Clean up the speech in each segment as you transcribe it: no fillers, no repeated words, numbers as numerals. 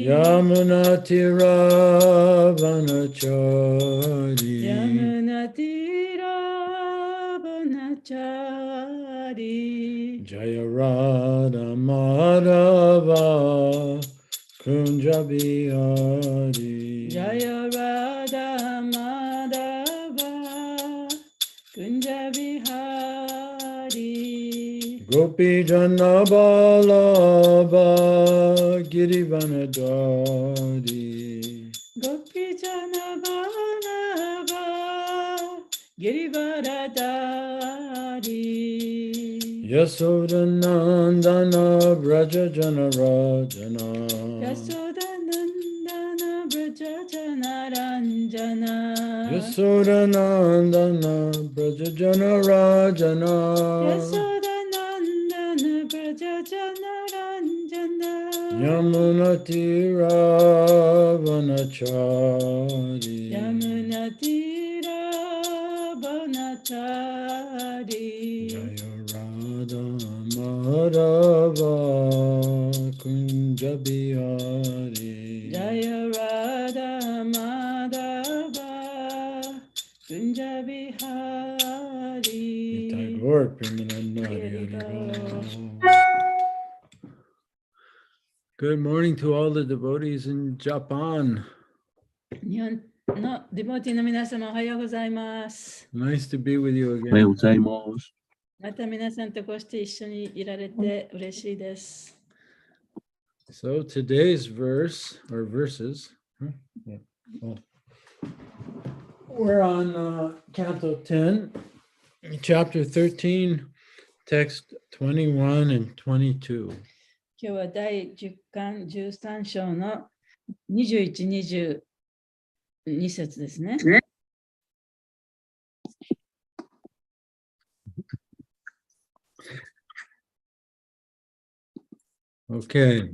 Yamunatira Vanachari Yamunatira Vanachari Jaya Radha Madhava Kunjabihari Jaya Radha Madhava Kunjabihari Gopi Jana Vallabha Girivanadari Gopi Jana Vallabha Girivaradari Yasodanandana Braja Jana Rajana Yasodanandana Braja Jana Ranjana Yasodanandana Braja Jana Rajana Yasodanandana Braja Jana Ranjana Yamunatira Vanachari Yamunatira Vanachari Jaya Radha Madhava Kunjabihari Jaya Radha Madhava Kunjabihari Tagore Premananda Hari Hari Bol. Good morning to all the devotees in Japan. 日本のディボティの皆様おはようございます。 Nice to be with you おはよう again. ございます。また皆さんとこうして一緒にいられて嬉しいです。 So today's verse or verses, yeah. Oh. We're on Canto 10, Chapter 13, Text 21 and 22. 今日は第10巻13章の21、22節ですね。 Okay.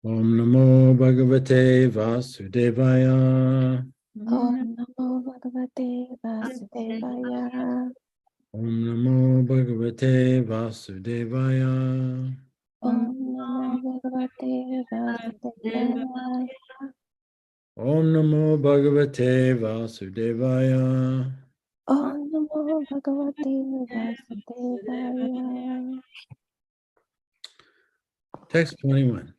Om Namo Bhagavate Vasudevaya. Om Namo Bhagavate Vasudevaya. Om Namo Bhagavate Vasudevaya. Om Namo Bhagavate Vasudevaya. Om Namo Bhagavate Vasudevaya. Om Namo Bhagavate Vasudevaya. Text 21.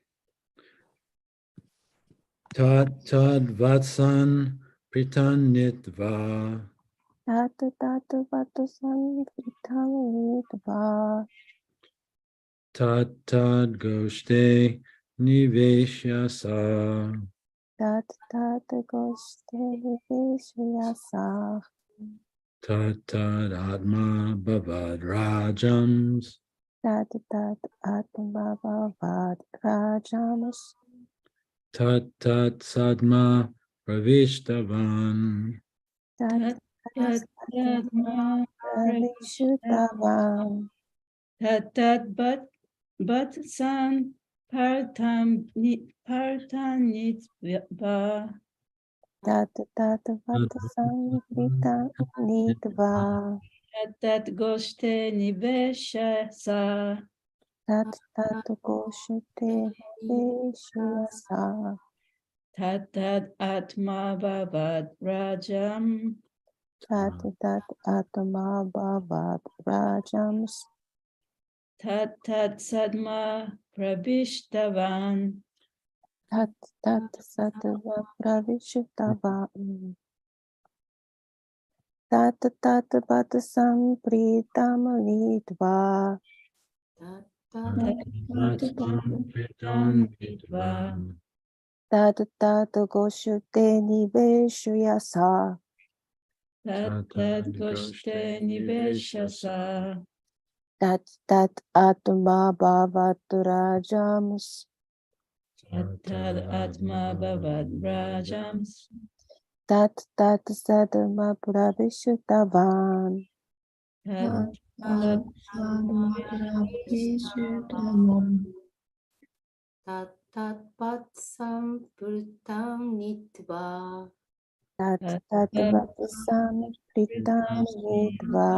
Tad vatsan pritannitva. Tatu tatu vatu samritam vidva. Tad goshte niveshyasa. Tat tatu goshte vishuyasa. Tad atma bhavad rajams. Tat tat atma bhavad rajamas. Tat sadma pravishtavan. Tat atma pravishutavam. Tatat but san partanitva. Tat tat vata samritam nitva. Tatat goshte nivesha sa. Tat tat goshte vishuyasa. Tatat atma bhavad rajam. Tat tat atma bhavad rajams. Tatat sadma prabhishtavan. Tat tat sattva pravishutavam. Tat tat vata sampritam nitva. Tat tat goshte niveshuyasa. Tatat goshte nivesha sa. Tat tat atma bhavat rajams. Tatat atma bhavad rajams. Tat tat sadma pravishutavan. Tatat Tat tat pat sampurtam nitva. Tat tat vata samritam nitva.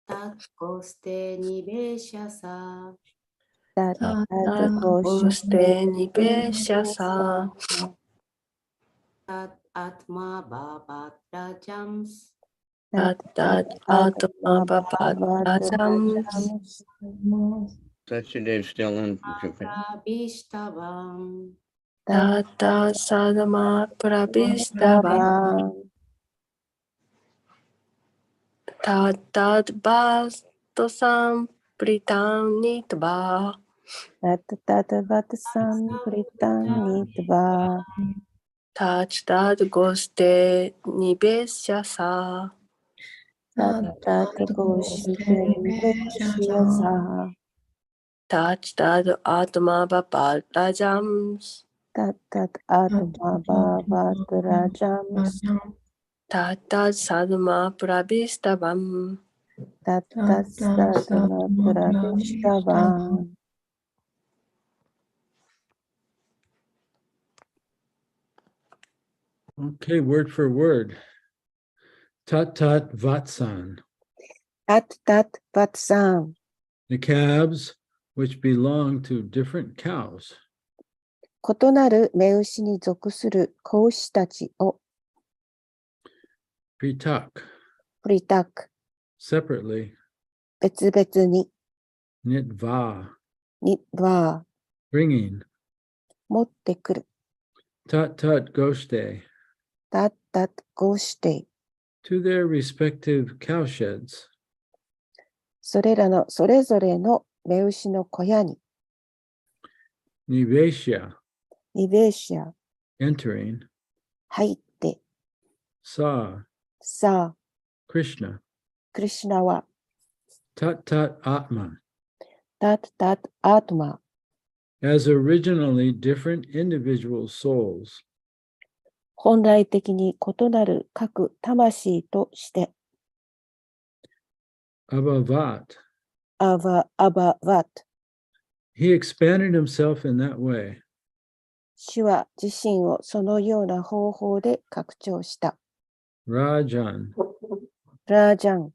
Tat koste niveshasa. tat tat tat goste nibeshya tat atma bhavat rajams tat atma bhavat rajams SatyaDev still in Japan. prabhishtavam tat sadama prabhishtavam tat bhastosam pritam nitva tat vatsam pritam nitva tat goste nibeshya tat goshte niveshya tat atma bhavat rajams tat atma bhavat rajams tat sadama prabhishtavam tat sadma pravishtavam. Okay, word for word. Tat tat vatsan. Tat vatsam. The calves which belong to different cows. 異なる目牛に属する子牛たちを Pritak. プリタク Separately. 別々に Nitva. には Bringing. 持ってくる。 Tat tat goshte. tatゴシテ To their respective cowsheds. それぞれの目牛の小屋に Niveshya. ニベーシャ Entering. 入って Sa. さあ Krishna. クリシュナは Tat tat atman. タッアートマ As originally different individual souls. 本来的に異なる各魂として Abhavat. アバワッ He expanded himself in that way. 主は自身をそのような方法で拡張した。 Rajan. ラージャン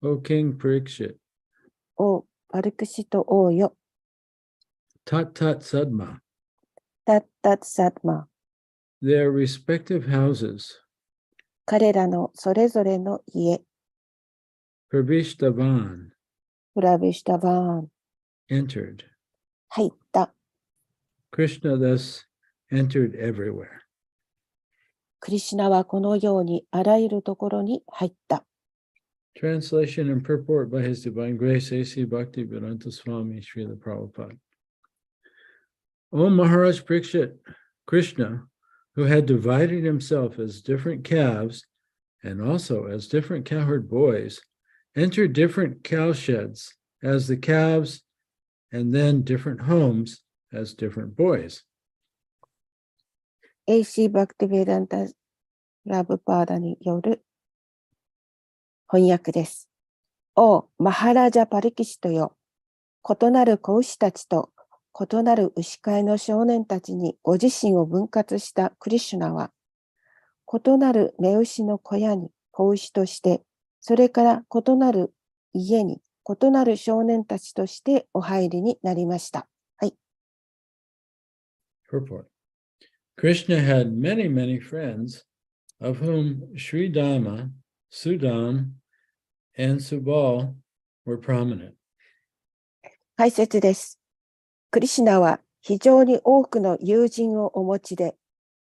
O King Parikshit. をパルクシト王よ Tat tat sadma. タッサッマ Their respective houses. 彼らのそれぞれの家 Prabhishtavan. プラビシタバーン Entered. 入った。 Krishna thus entered everywhere. クリシュナはこのようにあらゆるところに入った。 Translation and purport by His Divine Grace A.C. Bhaktivedanta Swami Srila Prabhupada. O Maharaj Parikshit, Krishna, who had divided himself as different calves and also as different cowherd boys, entered different cowsheds as the calves and then different homes as different boys. AC バクティベダンタラブパーダによる翻訳です。おマハラジャパリキシトよ、異なる子牛たちと異なる牛飼いの少年たちにご自身を分割したクリシュナは、異なる目牛の小屋に子牛として、それから異なる家に異なる少年たちとしてお入りになりました。はい。Purport. Krishna had many, many friends, of whom Sri Dhamma, Sudam, and Subal were prominent. 解説です。クリシュナは非常に多くの友人をお持ちで、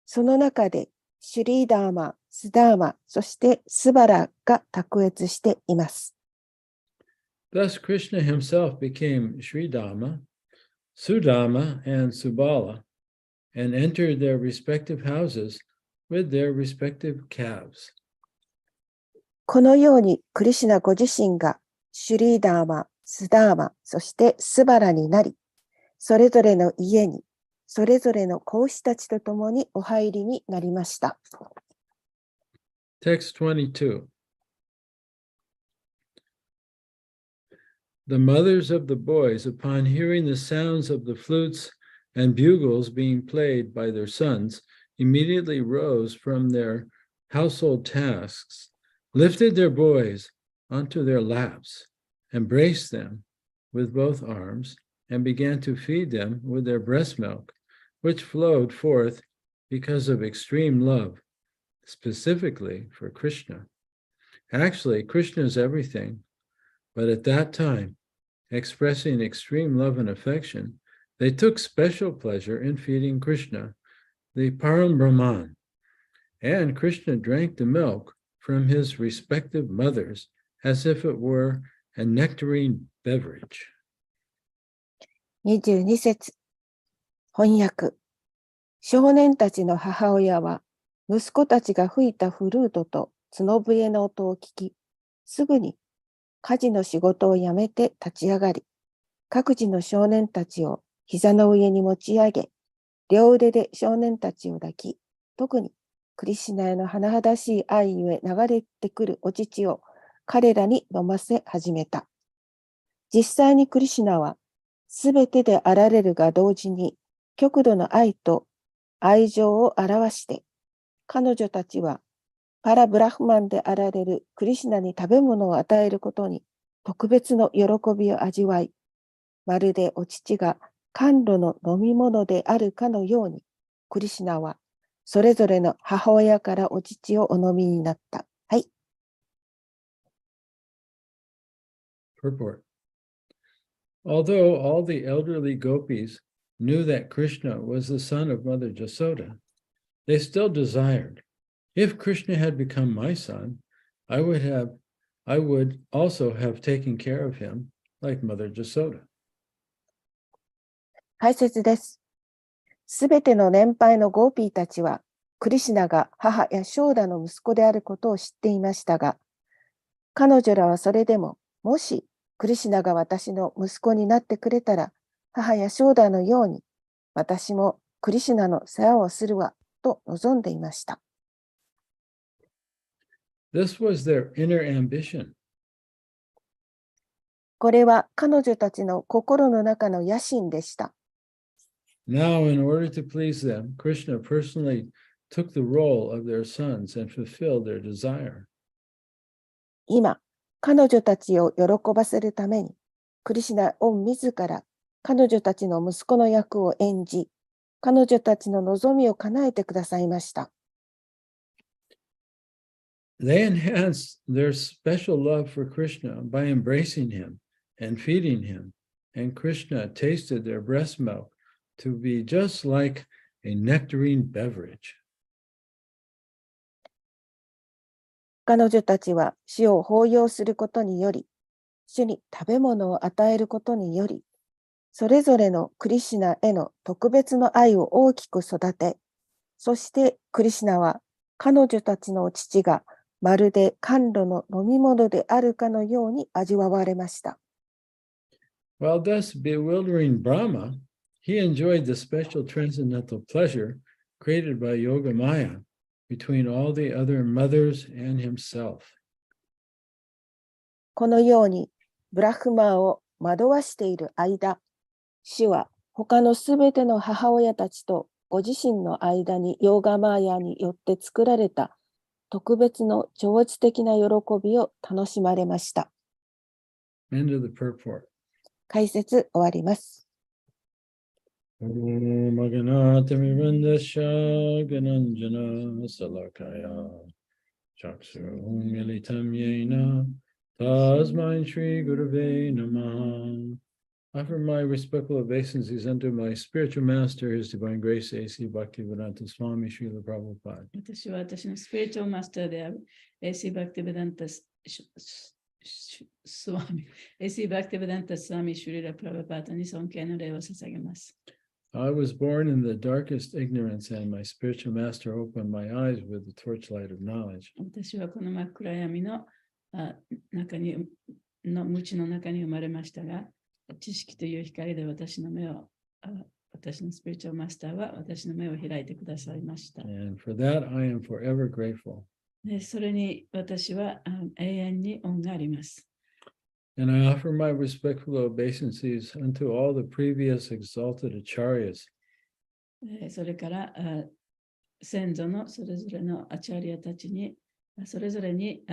その中でシュリーダーマ、スダーマ、そしてスバラが卓越しています。Thus, Krishna himself became Sri Dhamma, Sudama, and Subala, and entered their respective houses with their respective calves. このようにクリシュナご自身がシュリーダーマ、スダーマ、そしてスバラになり、それぞれの家に、それぞれの子牛たちと共にお入りになりました。Text 22. The mothers of the boys, upon hearing the sounds of the flutes and bugles being played by their sons, immediately rose from their household tasks, lifted their boys onto their laps, embraced them with both arms, and began to feed them with their breast milk, which flowed forth because of extreme love, specifically for Krishna. Actually, Krishna is everything, but at that time, expressing extreme love and affection, they took special pleasure in feeding Krishna, the Param Brahman, and Krishna drank the milk from his respective mothers as if it were a nectarine beverage. 22節翻訳。少年たちの母親は、息子たちが吹いたフルートと角笛の音を聞き、すぐに家事の仕事をやめて立ち上がり、各自の少年たちを膝の上に持ち上げ、両腕で少年たちを抱き、特にクリシュナへの甚だしい愛ゆえ流れてくるお乳を彼らに飲ませ始めた。実際にクリシュナは、すべてであられるが同時に、極度の愛と愛情を表して、彼女たちはパラブラフマンであられるクリシュナに食べ物を与えることに特別の喜びを味わい、まるでお乳が甘露の飲み物であるかのように、クリシュナはそれぞれの母親からお乳をお飲みになった。はい。Purport. Although all the elderly gopis knew that Krishna was the son of Mother Jasoda, they still desired, if Krishna had become my son, I would also have taken care of him like Mother Jasoda. 解説です。すべての年配のゴーピーたちは、クリシュナが母やショーダの息子であることを知っていましたが、彼女らはそれでも、もしクリシュナが私の息子になってくれたら、母やショーダのように、私もクリシュナの世話をするわ、と望んでいました。This was their inner ambition. これは彼女たちの心の中の野心でした。Now, in order to please them, Krishna personally took the role of their sons and fulfilled their desire. 今、彼女たちを喜ばせるために、クリシュナ御自ら彼女たちの息子の役を演じ、彼女たちの望みを叶えてくださいました。They enhanced their special love for Krishna by embracing him and feeding him, and Krishna tasted their breast milk to be just like a nectarine beverage. 彼女たちは主を抱擁することにより、主に食べ物を与えることにより、それぞれのクリシュナへの特別の愛を大きく育て、そしてクリシュナは彼女たちの父がまるで甘露の飲み物であるかのように味わわれました。While thus bewildering Brahma, he enjoyed the special transcendental pleasure created by Yoga Maya between all the other mothers and himself. このようにブラフマーを惑わしている間、主は他のすべての母親たちとご自身の間にヨーガマーヤによって作られた特別の超越的な喜びを楽しまれました。End of the purport. 解説終わります。Om Aganatamivrandasya Gananjana Salakaya Chaksu Militam Yena Tasmai Shri Gurave Namaha. Offer my respectful obeisances unto my spiritual master, His Divine Grace, A.C. Bhaktivedanta Swami Srila Prabhupada. 私は私のスピリチュアルマスターである AC バクティベダンタスワミ AC バクティベダンタスワミシュリラプラバパータに尊敬の礼を捧げます。I was born in the darkest ignorance, and my spiritual master opened my eyes with the torchlight of knowledge. 私はこの真っ暗闇の中に無知の中に生まれましたが、知識という光で私のスピリチュアルマスターは私の目を開いてくださいました。And for that, I am forever grateful. でそれに私は永遠に恩があります。And I offer my respectful obeisances unto all the previous exalted acharyas. それから先祖のそれぞれのアチャリアたちにそれぞれに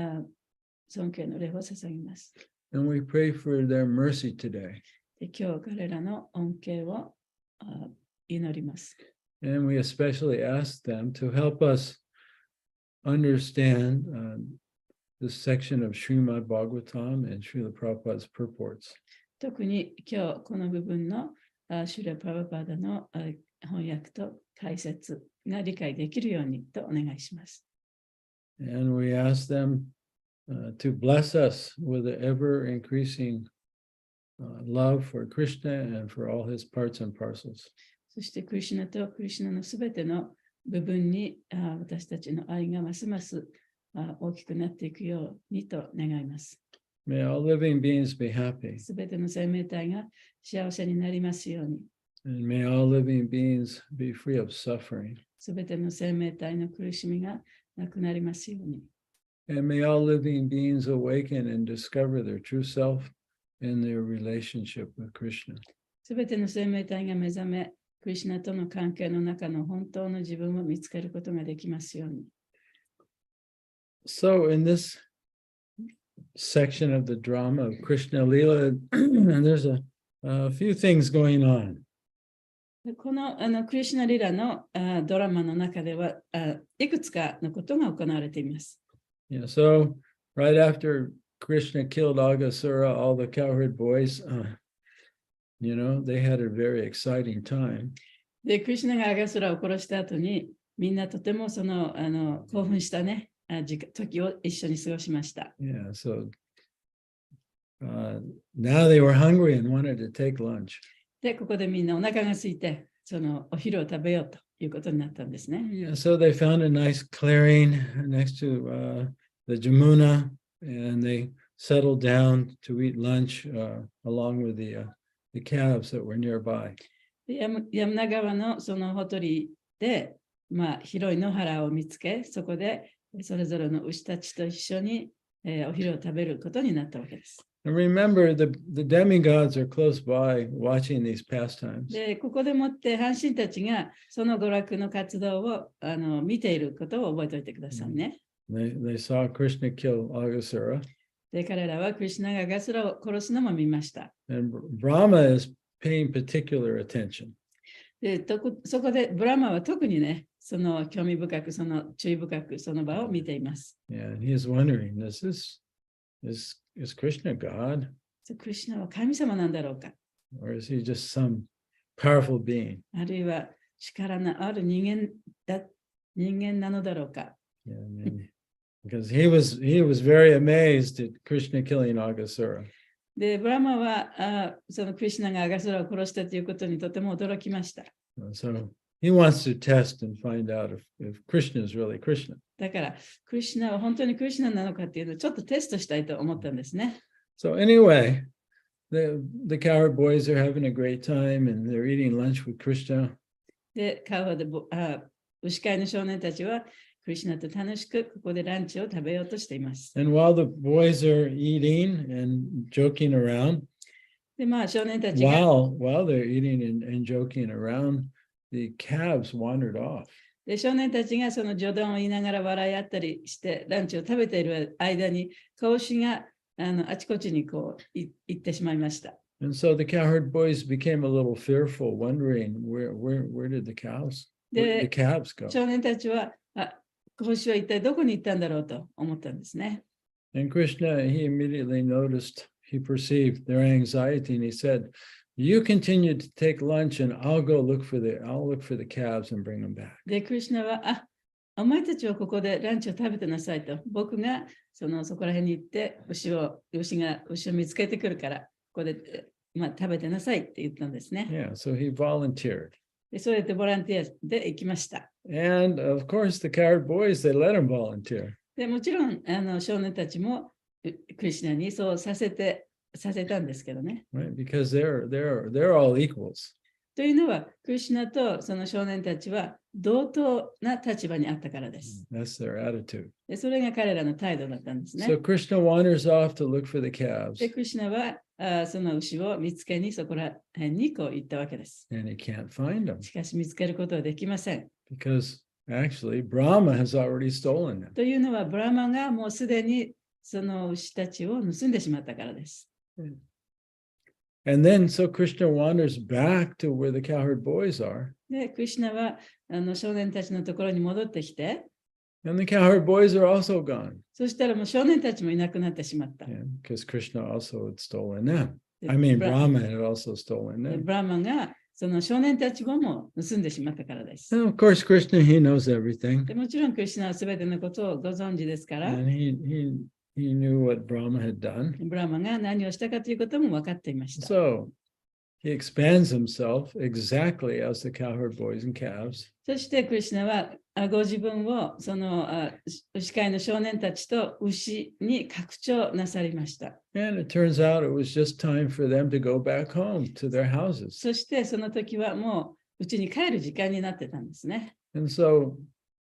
尊敬の礼を捧げます。And we pray for their mercy today. 今日彼らの恩恵を祈ります。And we especially ask them to help us understand this section of Srimad Bhagavatam and Srila Prabhupada's purports. 特に今日この部分のシュラ・プラブパダの翻訳と解説が理解できるようにとお願いします。And we ask them to bless us with an ever increasing love for Krishna and for all his parts and parcels. そしてクリシュナとクリシュナのすべての部分に私たちの愛がますます大きくなっていくようにと願います。May all living beings be happy. すべての生命体が幸せになりますように。And may all living beings be free of suffering. すべての生命体の苦しみがなくなりますように。And may all living beings awaken and discover their true self in their relationship with Krishna. すべての生命体が目覚め、クリシュナとの関係の中の本当の自分を見つけることができますように。So in this section of the drama of Krishna Lila, there's a few things going on. このクリシュナリラのドラマの中ではいくつかのことが行われています。Yeah, so right after Krishna killed Agasura, all the cowherd boys, they had a very exciting time. で、クリシュナがアガスラを殺した後に、みんなとても興奮したね、時を一緒に過ごしました。Yeah, so now they were hungry and wanted to take lunch. で、ここでみんなお腹が空いて、お昼を食べようということになったんですね。Yeah, so they found a nice clearing next to the Jamuna, and they settled down to eat lunch along with the calves that were nearby. でヤムナ川のそのほとりで、広い野原を見つけ、そこでそれぞれの牛たちと一緒に、お昼を食べることになったわけです。And remember, the demigods are close by watching these pastimes. で、ここでもって阪神たちがその娯楽の活動を見ていることを覚えておいてくださいね。They saw Krishna kill Agasura. で、彼らはクリシュナがアガスラを殺すのも見ました。And Brahma is paying particular attention. で、そこでブラマは特にね、興味深く、注意深くその場を見ています。Yeah, and he's wondering, is Krishna God? クリシュナは神様なんだろうか Or is he just some powerful being? あるいは力のある人間なのだろうか Yeah, I mean, because he was very amazed at Krishna killing Agasura. で、ブラマはそのクリシュナがアガスラを殺したということにとても驚きました。So he wants to test and find out if Krishna is really Krishna. だから、クリシュナは本当にクリシュナなのかっていうのをちょっとテストしたいと思ったんですね。So anyway, the cowherd boys are having a great time and they're eating lunch with Krishna. で、カウハで牛飼いの少年たちはクリシュナと楽しくここでランチを食べようとしています。And while the boys are eating and joking around, で、少年たちが while they're eating and joking around, the calves wandered off. で、少年たちがその冗談を言いながら笑い合ったりしてランチを食べている間に子牛があちこちに行ってしまいました。And so the cowherd boys became a little fearful, wondering where did the calves go? 少年たちは子牛は一体どこに行ったんだろうと思ったんですね。And Krishna, he immediately perceived their anxiety, and he said, "You continue to take lunch, and I'll look for the calves and bring them back." で、クリシュナは、お前たちはここでランチを食べてなさいと。僕がそこら辺に行って牛を見つけてくるから、ここで、食べてなさいって言ったんですね。Yeah, so he volunteered. で、そうやってボランティアで行きました。And of course, the cowherd boys, they let him volunteer. で、もちろん少年たちもクリシュナにそうさせたんですけどね。Right? Because they're all equals. というのは、クリシュナとその少年たちは同等な立場にあったからです。That's their attitude. で、それが彼らの態度だったんですね。So Krishna wanders off to look for the calves. で、クリシュナはその牛を見つけにそこら辺に行ったわけです。And he can't find them. しかし見つけることはできません。Because actually, Brahma has already stolen them. というのは、ブラマがもうすでにその牛たちを盗んでしまったからです。And then so Krishna wanders back to where the cowherd boys are. で、クリシュナは少年たちのところに戻ってきて、 And the cowherd boys are also gone. そしたらもう少年たちもいなくなってしまった。 Because Krishna also had stolen them. で I mean, ブラ Brahma had also stolen で them. ブラーマンがその少年たちをも盗んでしまったからです。 And of course, Krishna, he knows everything. でもちろんクリシュナはすべてのことをご存知ですから、 And he knew what Brahma had done. ブラーマンが何をしたかということも分かっていました。 So he expands himself exactly as the cowherd boys and calves. そしてクリシュナはご自分をその牛飼いの少年たちと牛に拡張なさりました。 And it turns out it was just time for them to go back home to their houses. そしてその時はもう家に帰る時間になってたんですね。 And so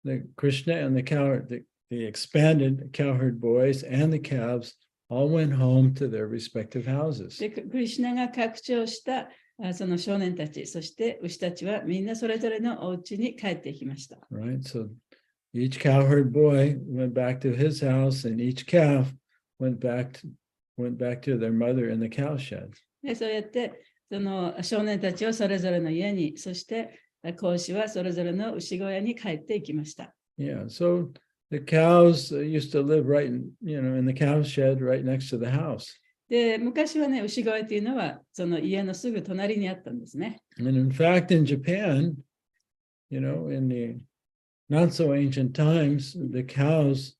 the Krishna and the expanded cowherd boys and the calves all went home to their respective houses. で、クリシュナが拡張したその少年たち、そして牛たちはみんなそれぞれのお家に帰っていきました。 Right? So each cowherd boy went back to his house, and each calf went back to their mother in the cow shed. で、そうやってその少年たちをそれぞれの家に、そして子牛はそれぞれの牛小屋に帰っていきました。 Yeah. So the cows used to live right in the cow shed right next to the house. で、昔はね、牛小屋というのはその家のすぐ隣にあったんですね。 And in fact, in Japan, in the not so ancient times, the cows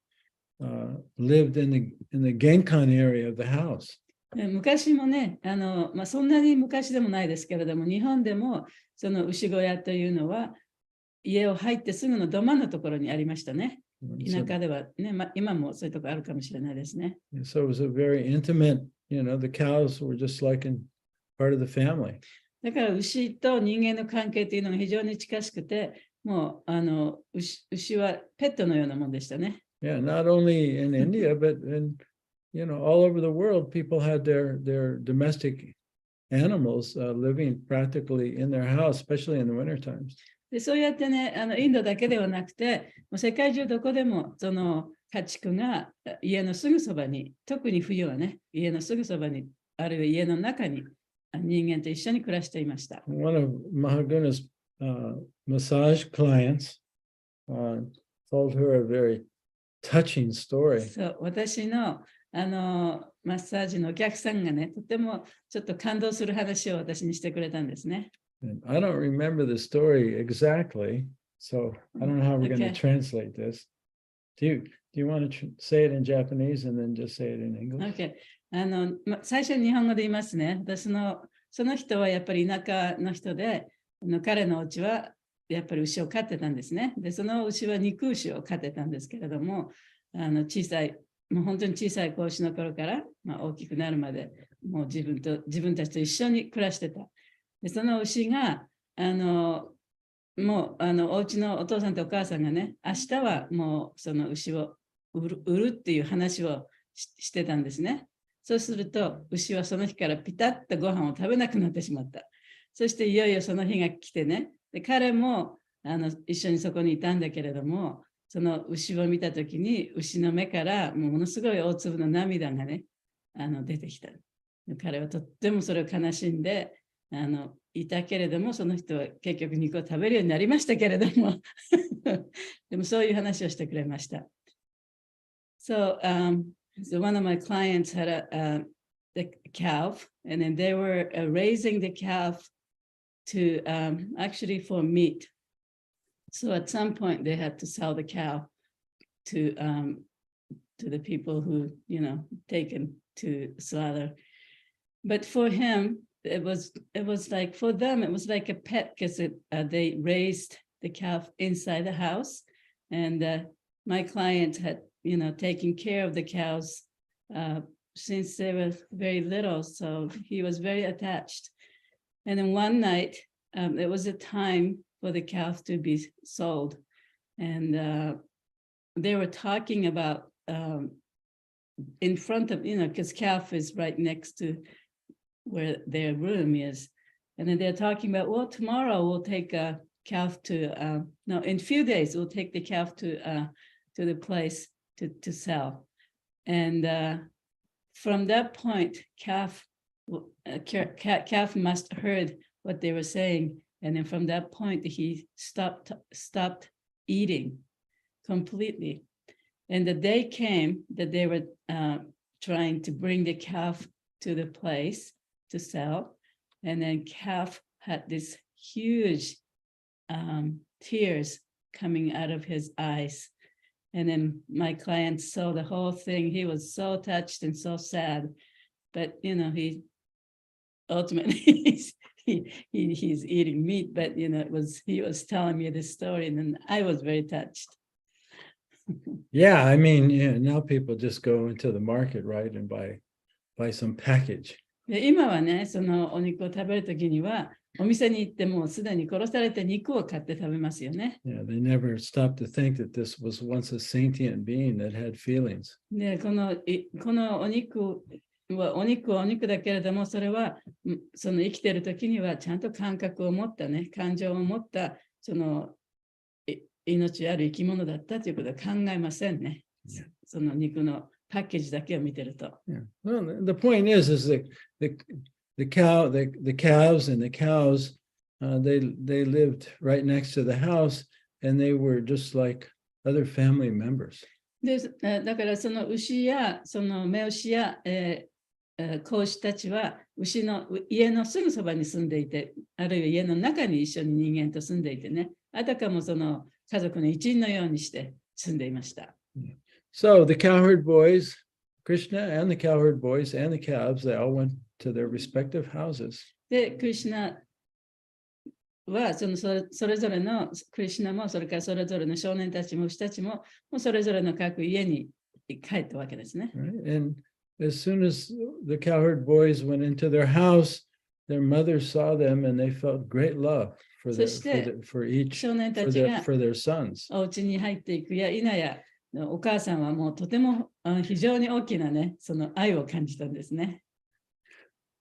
lived in the genkan area of the house. で昔もね、そんなに昔でもないですけれども、日本でもその牛小屋というのは家を入ってすぐの土間のところにありましたね。田舎ではね、今もそういうところあるかもしれないですね。 So it was a very intimate, the cows were just like part of the family. だから牛と人間の関係というのが非常に近しくて、もう牛はペットのようなもんでしたね。 Yeah, not only in India, but all over the world, people had their domestic animals living practically in their house, especially in the winter times. でそうやってね、インドだけではなくて、もう世界中どこでもその家畜が家のすぐそばに、特に冬はね、家のすぐそばに、あるいは家の中に人間と一緒に暮らしていました。 One of Mahaguna's massage clients told her a very touching story. そう、私のマッサージのお客さんがね、とてもちょっと感動する話を私にしてくれたんですね。 And I don't remember the story exactly, so I don't know how we're going to Okay. translate this. Do you want to say it in Japanese and then just say it in English? Okay. 最初に日本語で言いますね。その人はやっぱり田舎の人で、彼のお家はやっぱり牛を飼ってたんですね。で、その牛は肉牛を飼ってたんですけれども、小さい、もう本当に小さい子牛の頃から、大きくなるまで、もう自分たちと一緒に暮らしてた。で、その牛が、もうお家のお父さんとお母さんがね、明日はもうその牛を売るっていう話をしてたんですね。そうすると、牛はその日からピタッとご飯を食べなくなってしまった。そしていよいよその日が来てね、で彼も一緒にそこにいたんだけれども、その牛を見たときに、牛の目からものすごい大粒の涙がね、出てきた。彼はとってもそれを悲しんで、いたけれども、その人は結局肉を食べるようになりましたけれども、でもそういう話をしてくれました。So, one of my clients had the calf, and then they were raising the calf to actually for meat. So at some point they had to sell the cow to the people who, taken to slaughter. But for him, it was like, for them, it was like a pet because they raised the calf inside the house. And my client had, taken care of the cows since they were very little. So he was very attached. And then one night, it was a time for the calf to be sold. And they were talking about in front of, because calf is right next to where their room is. And then they're talking about, well, tomorrow we'll take a calf to, no, in a few days, we'll take the calf to the place to sell. And from that point, calf calf must have heard what they were saying, and then from that point he stopped eating completely. And the day came that they were trying to bring the calf to the place to sell, and then calf had this huge tears coming out of his eyes. And then my client saw the whole thing. He was so touched and so sad. But he ultimately he's eating meat. But he was telling me this story, and then I was very touched. Yeah, I mean, now people just go into the market, right, and buy some package. で今はね、そのお肉を食べるときには、お店に行ってもすでに殺された肉を買って食べますよね。Yeah, they never stopped to think that this was once a sentient being that had feelings. で、このお肉はお肉だけれども、それはその生きているときにはちゃんと感覚を持ったね、感情を持ったその命ある生き物だったということは考えませんね。その肉のパッケージだけを見てると。Yeah. Well, the point is that the calves and the cows, they lived right next to the house, and they were just like other family members. で、だからその牛やその雌牛や、子牛たちは牛の家のすぐそばに住んでいて、あるいは家の中に一緒に人間と住んでいてね、あたかもその家族の一員のようにして住んでいました。So the cowherd boys, Krishna and the cowherd boys and the calves, they all went to their respective houses. で、クリシュナはそれぞれのクリシュナも、それからそれぞれの少年たちも牛たちも、それぞれの各家に帰ったわけですね。Right? And as soon as the cowherd boys went into their house, their mothers saw them and they felt great love for their sons. お家に入っていくや否や、お母さんはもうとても非常に大きなね、その愛を感じたんですね。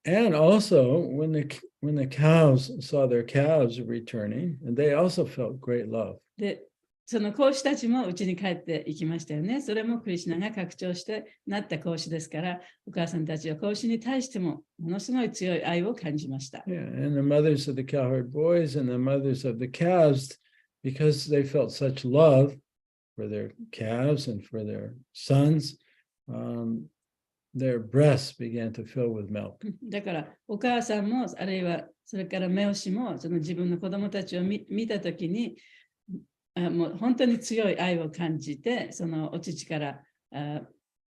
And also, when the cows saw their calves returning, and they also felt great love. で、その子牛たちも家に帰っていきましたよね。それもクリシュナが拡張してなった子牛ですから、お母さんたちは子牛に対してもものすごい強い愛を感じました。Yeah, and the mothers of the cowherd boys and the mothers of the calves, because they felt such love for their calves and for their sons, their breasts began to fill with milk. だからお母さんもあるいはそれから雌牛もその自分の子供たちを見たときにもう本当に強い愛を感じて、そのお乳から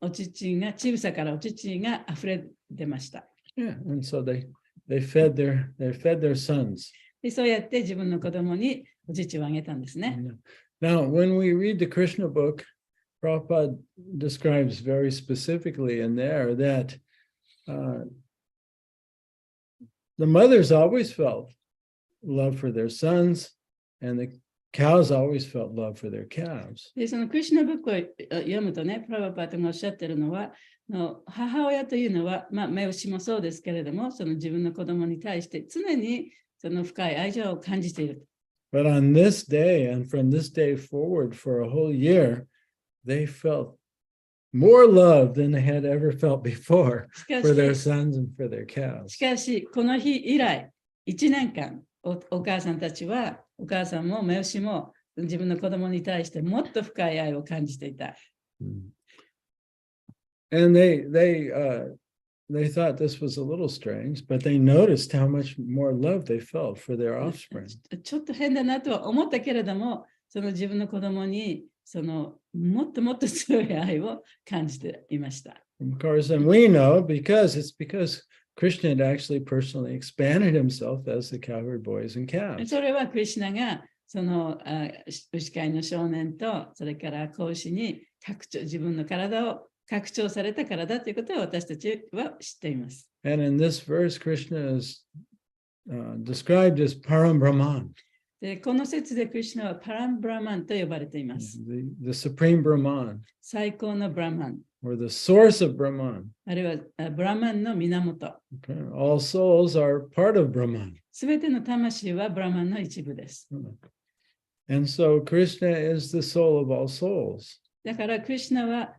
乳房からお乳が溢れ出ました。Yeah, and so they fed their sons. でそうやって自分の子供にお乳をあげたんですね。Now, when we read the Krishna book, Prabhupada describes very specifically in there that the mothers always felt love for their sons, and the cows always felt love for their calves. でそのクリシュナブックを読むとね、プラバパートがおっしゃってるのは、母親というのは、雌牛もそうですけれども、その自分の子供に対して常にその深い愛情を感じている。But on this day, and from this day forward for a whole year, they felt more love than they had ever felt before for their sons and for their cows. しかし、この日以来、1年間、お母さんたちは、お母さんも雌牛も自分の子供に対してもっと深い愛を感じていた。And they thought this was a little strange, but they noticed how much more love they felt for their offspring. ちょっと変だなとは思ったけれども、その自分の子供にそのもっともっと強い愛を感じていました。Of course, and we know because Krishna had actually personally expanded himself as the cowherd boys and calves. それはクリシュナがその牛飼いの少年とそれから子牛に自分の体を拡張されたからだということは私たちは知っています。And in this verse, Krishna is described as Param Brahman. でこの説でクリシュナはパランブラマンと呼ばれています。The supreme Brahman. 最高のブラマン。Or the source of Brahman. あるいはブラマンの源。Okay. All souls are part of Brahman. すべての魂はブラマンの一部です。And so Krishna is the soul of all souls. だからクリシュナは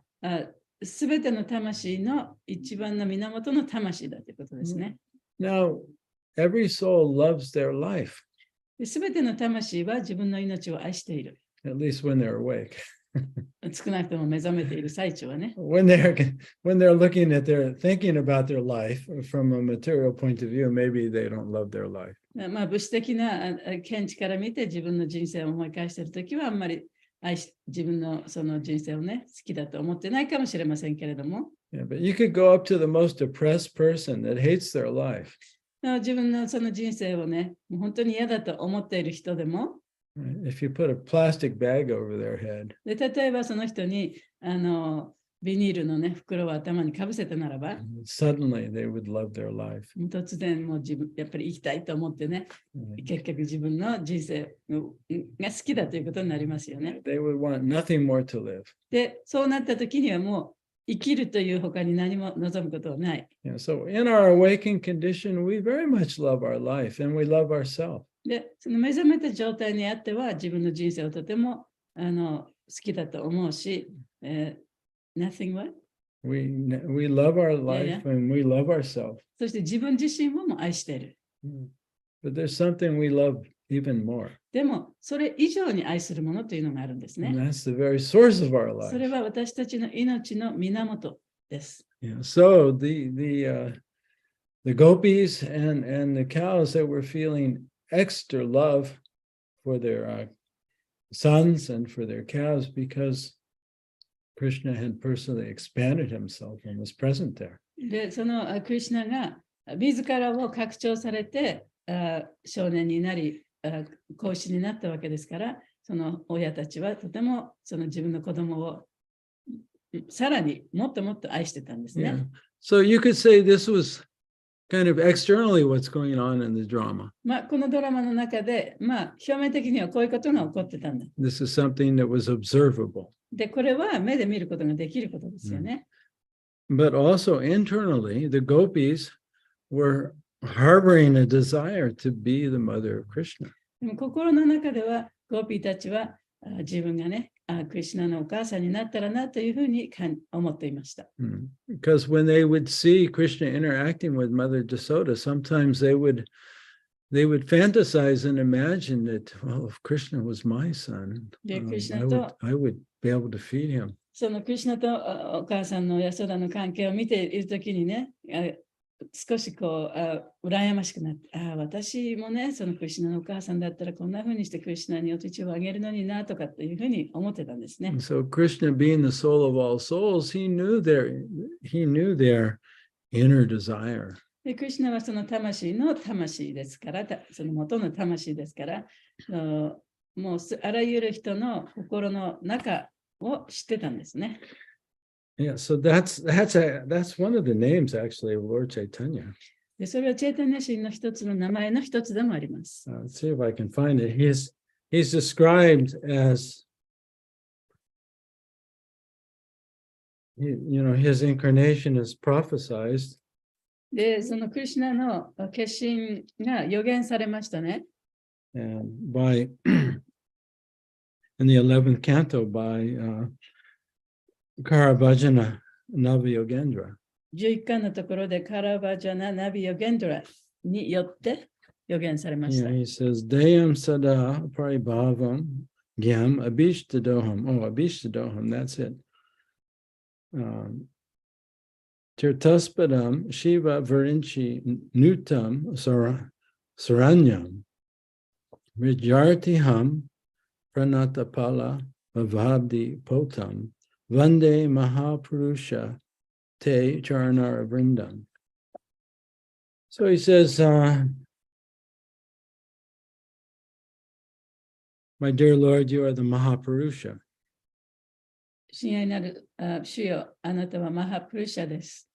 すべての魂の一番の源の魂だということですね。Now, every soul loves their life, すべての魂は自分の命を愛している。 at least when they're awake. 少なくとも目覚めている最中はね。When they're looking at thinking about their life from a material point of view, maybe they don't love their life. まあ物質的な見地から見て自分の人生を思い返しているときはあんまり自分のその人生をね、好きだと思ってないかもしれませんけれども、Yeah, but you could go up to the most depressed person that hates their life. 自分のその人生をね、もう本当に嫌だと思っている人でも、If you put a plastic bag over their head, で例えばその人にビニールのね、袋を頭にかぶせたならば、suddenly they would love their life. 突然もうやっぱり生きたいと思ってね、結局自分の人生が好きだということになりますよね。 They would want nothing more to live. で、そうなった時にはもう生きるという他に何も望むことはない。Yeah, so in our awakened condition, we very much love our life and we love ourselves. で、その目覚めた状態にあっては自分の人生をとても好きだと思うし、nothing what? We love our life Yeah, and we love ourselves. そして自分自身をも愛している。 But there's something we love even more. でも、それ以上に愛するものというのがあるんですね。 And that's the very source of our それ life. は私たちの命の源です。 Yeah, so the gopis and the cows that were feeling extra love for their sons and for their cows because Krishna had personally expanded himself and was present there. で、そのクリシュナが自らを拡張されて少年になり、皇子になったわけですから、その親たちはとてもその自分の子供をさらにもっともっと愛してたんですね。 Yeah. So you could say this was kind of externally what's going on in the drama. まあ、このドラマの中で、まあ、表面的にはこういうことが起こってたんだ。 This is something that was observable. で、これは目で見ることができることですよね。 But also internally, the gopis were harboring a desire to be the mother of Krishna. でも心の中では、ゴーピーたちは自分がね、クリシュナのお母さんになったらなというふうに思っていました。 Because when they would see Krishna interacting with Mother Jasoda, sometimes they would fantasize and imagine that, well, if Krishna was my son, I would be able to feed him. そのクリシュナとお母さんのヤソダの関係を見ているときにね、少しこう羨ましくなって、私もね、そのクリシュナのお母さんだったらこんなふうにしてクリシュナにお乳をあげるのになとかっていうふうに思ってたんですね。 And so Krishna, being the soul of all souls, he knew their inner desire. でクリシュナはその魂の魂ですから、その元の魂ですから、もうあらゆる人の心の中を知ってたんですね。Yeah, so that's one of the names actually of Lord Chaitanya. でそれはチェイタニア神の一つの名前の一つでもあります。Let's see if I can find it. He's described as, his incarnation is prophesized. で、そのクリシュナの化身が予言されましたね。And in the 11th canto by Karavajana Naviyogendra. 11巻のところでカラバジャナ・ナビヨゲンドラによって予言されました。 He says, Deyam Sada Paribhavam Gyam Abhishtadoham. Oh, Abhishtadoham, that's it. Tirtaspadam Shiva Varinchi Nutam Saranyam Vidyartiham Pranatapala Bhavabdi Potam Vande Mahapurusha Te Charanara Vrindam. So he says, my dear Lord, you are the Mahapurusha. 親愛なる主よ、あなたはマハプルシャです。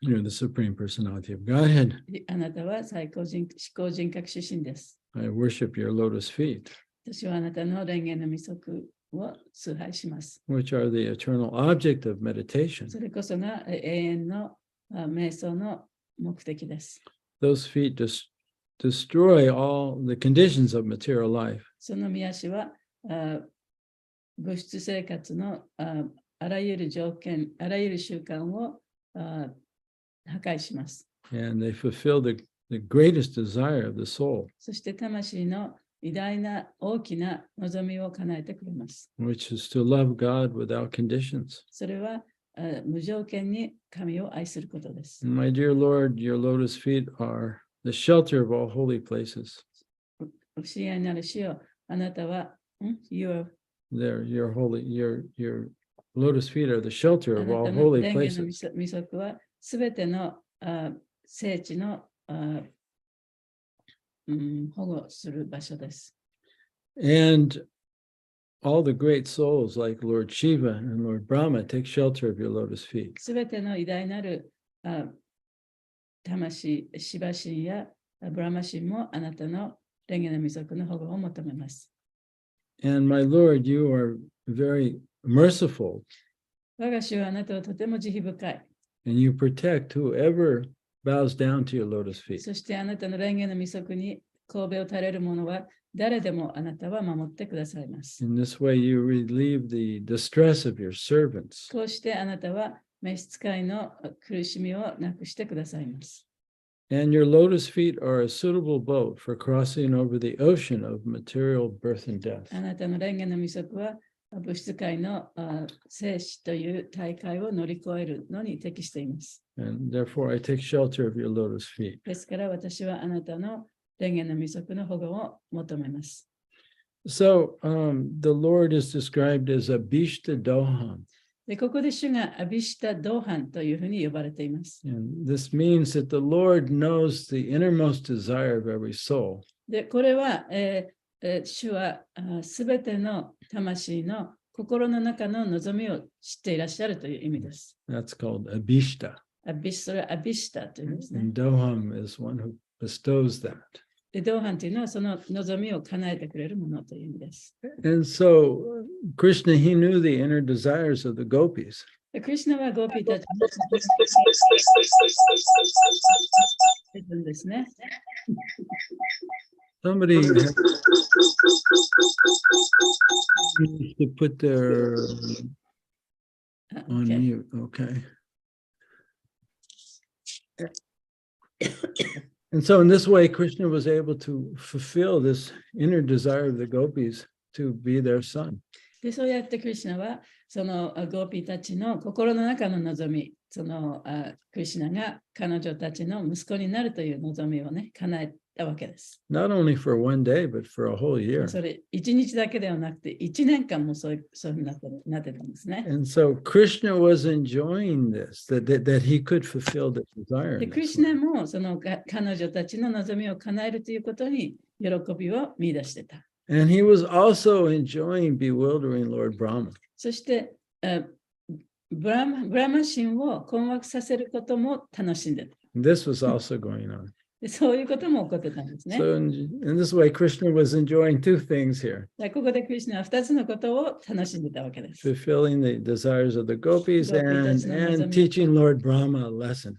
You're the Supreme Personality of Godhead. あなたは最高思考人格出身です。 I worship your lotus feet, 私はあなたの蓮華の御足を崇拝します。 which are the eternal object of meditation. それこそが永遠の瞑想の目的です。 Those feet destroy all the conditions of material life. その御足は物質生活のあらゆる条件、あらゆる習慣を破壊します。And they fulfill the greatest desire of the soul, そして魂の偉大な大きな望みを叶えてくれます。which is to love God without conditions. それは無条件に神を愛することです。My dear Lord, your lotus feet are the shelter of all holy places. 不思議なる主よ、あなたは、your Your lotus feet are the shelter あ of な all たの holy 蓮華の places. 御足はすべての聖地の保護する場所です。And all the great souls like Lord Shiva and Lord Brahma take shelter of your lotus feet. すべての偉大なる魂、シバ神やブラマ神もあなたの蓮華の御足の保護を求めます。And my Lord, you are very merciful 我が主はあなたはとても慈悲深い。and you protect whoever bows down to your lotus feet. そしてあなたの蓮華の御足に神戸を垂れる者は誰でもあなたは守ってくださいます。In this way, you relieve the distress of your servants. こうしてあなたは召使いの苦しみをなくしてくださいます。And your lotus feet are a suitable boat for crossing over the ocean of material birth and death. あなたの蓮華の御足は物質界の生死という大会を乗り越えるのに適しています。And therefore, I take shelter of your lotus feet. ですから私はあなたの蓮華の御足の保護を求めます。So the Lord is described as Abhishta Doham. でここで主がアビシタ・ドーハンというふうに呼ばれています。And this means that the Lord knows the innermost desire of every soul. で、これは、主はすべての魂の心の中の望みを知っていらっしゃるという意味です。That's called Abhishta. それはアビシタというんですね。And Doham is one who bestows that. で、ドーハンというのはその望みを叶えてくれるものという意味です。And so Krishna, he knew the inner desires of the gopis. でクリシュナはゴーピーたちのんですね。Somebody has to put their on mute. Okay. And so in this way, Krishna was able to fulfill this inner desire of the gopis to be their son. で、そうやってクリシュナはそのゴーピーたちの心の中の望み、そのクリシュナが彼女たちの息子になるという望みをね、叶えたわけです。Not only for one day, but for a whole year. それ1日だけではなくて1年間もそういうふうになってたんですね。And so Krishna was enjoying this, that he could fulfill the desire. で、クリシュナもその彼女たちの望みを叶えるということに喜びを見出してた。And he was also enjoying bewildering Lord Brahma. そして、ブラマ神を困惑させることも楽しんでた。This was also going on. でそういうことも起こってたんですね。So in this way, Krishna was enjoying two things here. ここでクリシュナは2つのことを楽しんでたわけです。Fulfilling the desires of the gopis and teaching Lord Brahma a lesson.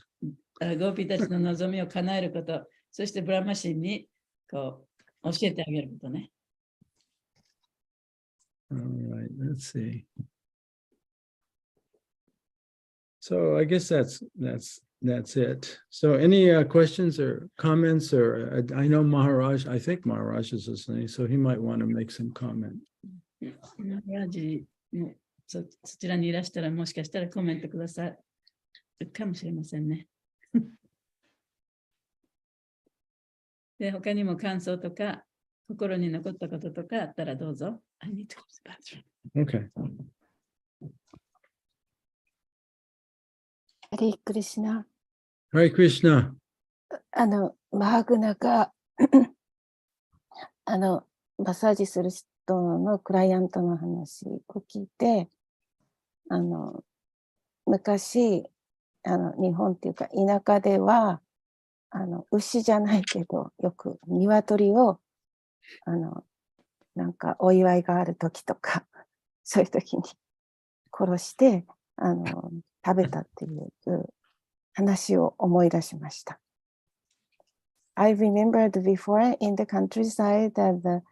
ゴーピーたちの望みを叶えること、そしてブラマ神にこう教えてあげることね。All right, let's see. So I guess that's it. So any questions or comments, or I know Maharaj, I think Maharaj is listening, so he might want to make some comment. マハラジもそちらにいらしたらもしかしたらコメントくださるかもしれませんね。で、他にも感想とか心に残ったこととかあったらどうぞ。I need to go to the bathroom. Okay. ハレクリシュナ。 Hare Krishna. マハグナがマッサージする人のクライアントの話を聞いて、昔日本っていうか田舎では牛じゃないけどよく鶏をなんかお祝いがある時とかそういう時に殺して食べたっていう話を思い出しました。I remembered before in the countryside that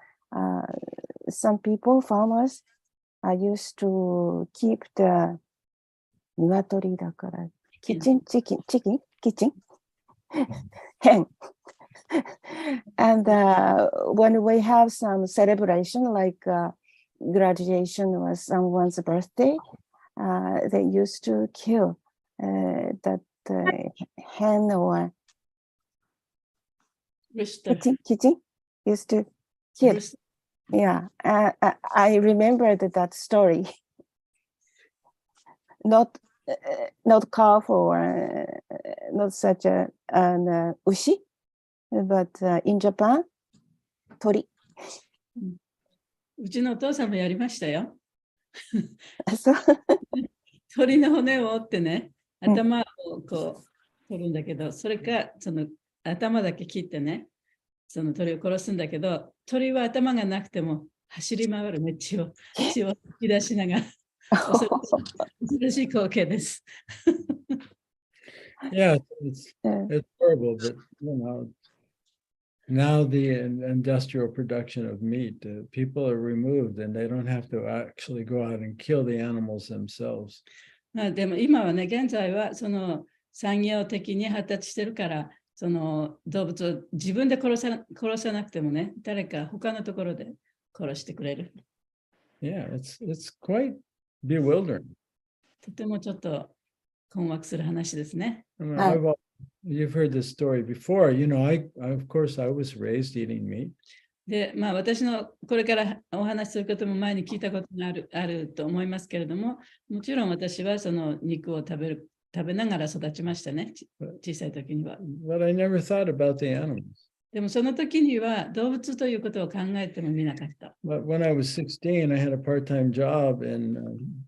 some people, farmers, I used to keep the 鶏だから、キッチンチキン、チキンキッチンhen. And when we have some celebration like graduation or someone's birthday, they used to kill that hen or Rooster. kitchen used to kill. Rooster. Yeah, I remembered that story. Not cow or not such an ushi, but in Japan, 鳥。うちのお父さんもやりましたよ。そう。鳥の骨を折ってね、頭をこう取るんだけど、それかその頭だけ切ってね、その鳥を殺すんだけど、鳥は頭がなくても走り回るね、血を吐き出しながら。恐ろしい光景です。Yeah, it's horrible, but now the industrial production of meat, people are removed and they don't have to actually go out and kill the animals themselves. でも今はね、現在はその産業的に発達してるから、その動物を自分で殺さなくてもね、誰か他のところで殺してくれる。Yeah, it's quite bewildering. とてもちょっと困惑する話ですね。You've heard this story before. You know, of course, I was raised eating meat. で、私のこれからお話しすることも前に聞いたことがあると思いますけれども、もちろん私はその肉を食べながら育ちましたね、小さい時には。But I never thought about the animals. でもその時には動物ということを考えてもみなかった。But when I was 16, I had a part-time job, and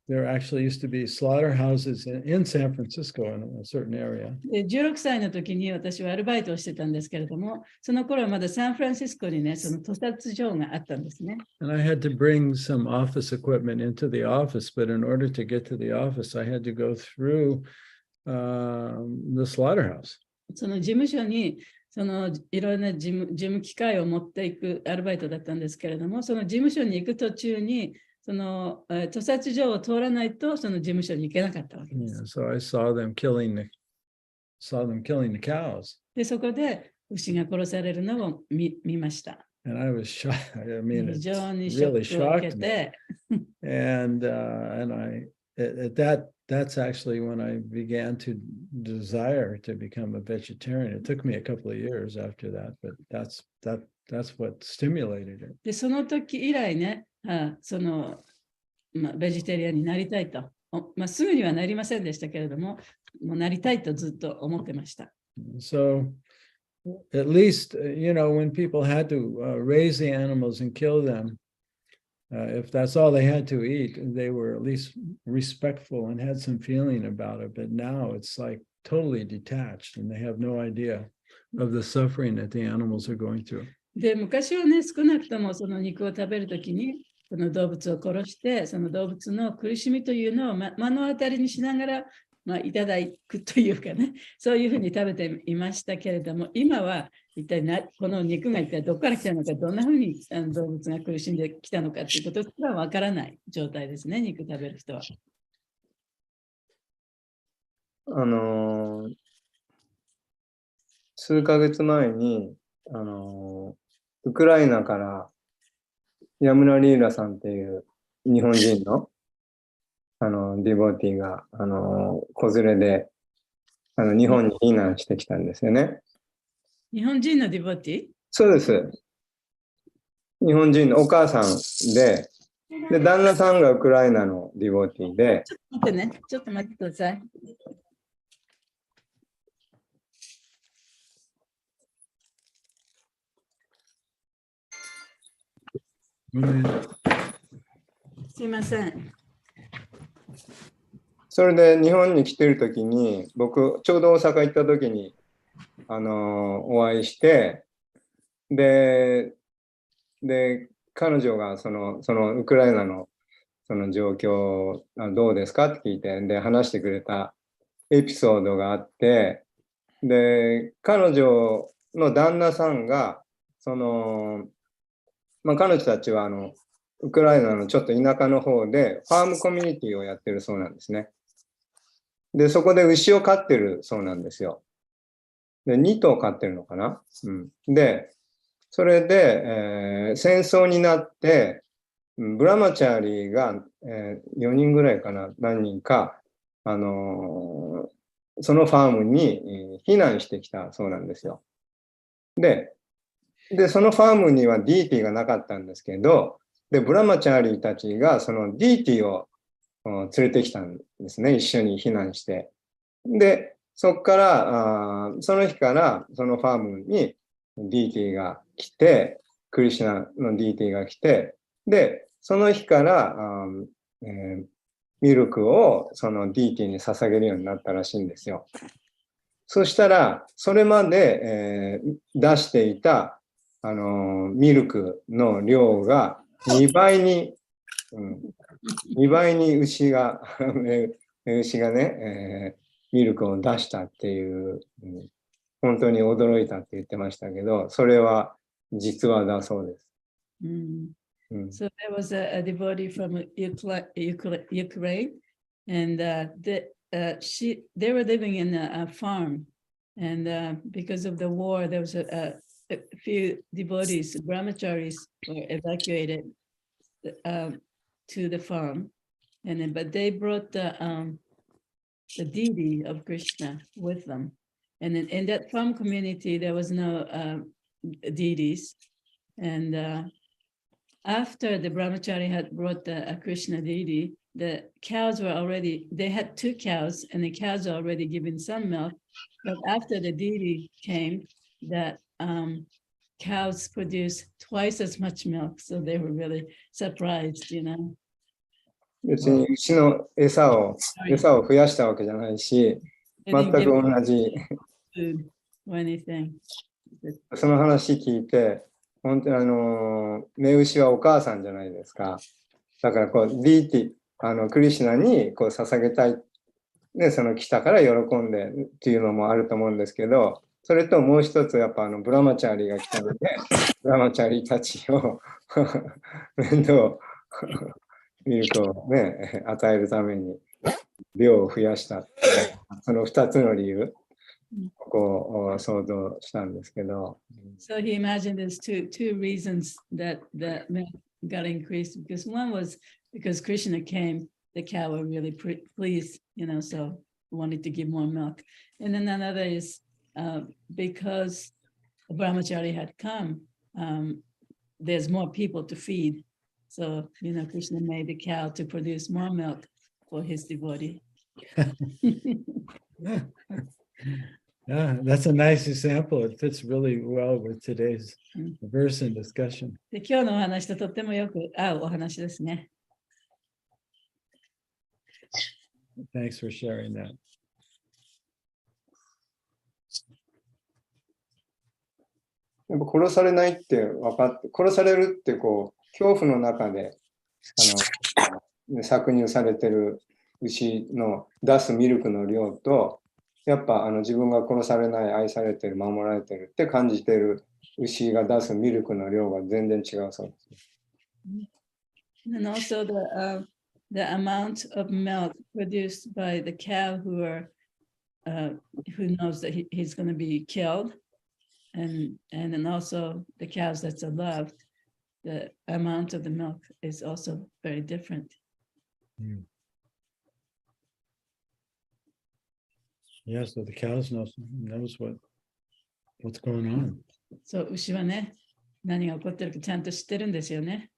there actually used to be slaughterhouses in San Francisco in a certain area. で、16歳の時に私はアルバイトをしてたんですけれども、その頃はまだサンフランシスコにね、その屠殺場があったんですね。And I had to bring some office equipment into the office, but in order to get to the office, I had to go through the slaughterhouse. その事務所にそのいろいろな事務機械を持っていくアルバイトだったんですけれども、その事務所に行く途中にその屠殺場を通らないとその事務所に行けなかったわけです。So I saw them killing the cows. で、そこで牛が殺されるのを見ました。And I was shocked. I mean, 非 it 常にショ really ックを受け shocked me. て、And that's actually when I began to desire to become a vegetarian. It took me a couple of years after that, but that's what stimulated it. で、その時以来ね、そのベジタリアンになりたいと、すぐにはなりませんでしたけれども、もうなりたいとずっと思ってました。So at least, when people had to raise the animals and kill them, if that's all they had to eat, they were at least respectful and had some feeling about it. But now it's like totally detached and they have no idea of the suffering that the animals are going through. で、昔はね、少なくともその肉を食べるときに、その動物を殺して、その動物の苦しみというのを目の当たりにしながら、いただくというかね、そういうふうに食べていましたけれども、今は一体この肉が一体どこから来たのか、どんなふうに動物が苦しんできたのかということはわからない状態ですね、肉食べる人は。数ヶ月前にウクライナからヤムナリーラさんっていう日本人のディボーティーが子連れで日本に避難してきたんですよね。日本人のディボーティー？そうです。日本人のお母さんで、旦那さんがウクライナのディボーティーで。ちょっと待ってね、ちょっと待ってください。すいません。それで日本に来てるときに、僕、ちょうど大阪行ったときに、お会いして、で、彼女がそのウクライナのその状況どうですかって聞いて、で、話してくれたエピソードがあって、で、彼女の旦那さんが、彼女たちはウクライナのちょっと田舎の方でファームコミュニティをやってるそうなんですね。で、そこで牛を飼ってるそうなんですよ。で、2頭飼ってるのかな、で、それで、戦争になって、ブラマチャーリーが、4人ぐらいかな、何人か、そのファームに避難してきたそうなんですよ。で、そのファームにはディーティがなかったんですけど、で、ブラマチャーリーたちがそのディーティを連れてきたんですね、一緒に避難して。で、そこから、その日からそのファームにディーティが来て、クリシュナのディーティが来て、で、その日から、ミルクをそのディーティに捧げるようになったらしいんですよ。そしたら、それまで、出していた、ミルクの量が2倍に、2倍に牛がね、ミルクを出したっていう、本当に驚いたって言ってましたけど、それは実話だそうです。So there was a devotee from Ukraine, and they were living in a farm, and because of the war, there was a few devotees, brahmacharis, were evacuated to the farm, and then but they brought the deity of Krishna with them, and then in that farm community there was no deities, and after the brahmachari had brought the Krishna deity, the cows were already, they had 2 cows, and the cows were already giving some milk. But after the deity came, the cows produced twice as much milk. So they were really surprised, you know. 別に牛の餌を増やしたわけじゃないし、全く同じ。Food or anything. その話聞いて、本当に目牛はお母さんじゃないですか。だからこう、ディーティ、クリシュナにこう捧げたい。ね、その来たから喜んでっていうのもあると思うんですけど、それともう一つやっぱブラマチャーリーが来たので、ブラマチャーリーたちを面倒、ミルクをね、与えるために量を増やした。その2つの理由。こう想像したんですけど。So he imagined there's two reasons that the milk got increased, because one was because Krishna came, the cow were really pleased, you know, so wanted to give more milk. And then another is because Brahmachari had come, there's more people to feed. So, you know, Krishna made the cow to produce more milk for his devotee. Yeah, that's a nice example. It fits really well with today's verse and discussion. で、今日のお話ととってもよく合うお話ですね。Thanks for sharing that. やっぱ殺されないって分かって、殺されるってこう、恐怖の中で搾乳されてる牛の出すミルクの量と、やっぱ自分が殺されない、愛されてる、守られてるって感じてる牛が出すミルクの量が全然違うそうです。And also the amount of milk produced by the cow who knows that he's going to be killed, and then also the cows that's loved, the amount of the milk is also very different. Yeah, so the cows knows what's going on. そう、牛はね、何が起こってるかちゃんと知ってるんですよね。